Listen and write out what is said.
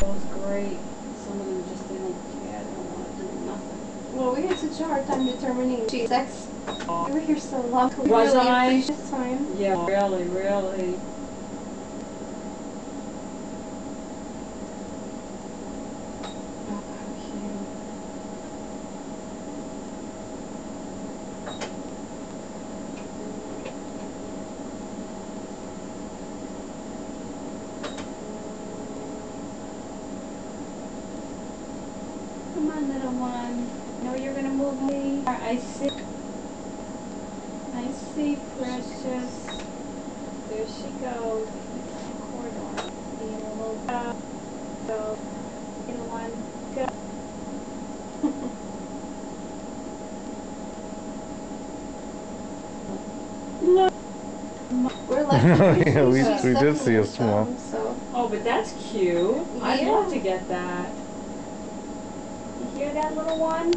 was great. Some of them just didn't care. They don't want to do nothing. Well, we had such a hard time determining sex. We were here so long. We Was really I? appreciate this time. Yeah, really, really. Oh, how cute. Come on, little one. No, you're gonna move me. I see. I see, precious. There she goes. Corridor. Being a little go. Little one. Go. Look. We're like, Yeah, we she's did sucking see her a small. thumb, so. Oh, but that's cute. I'd Yeah. love to get that. You hear that, little one?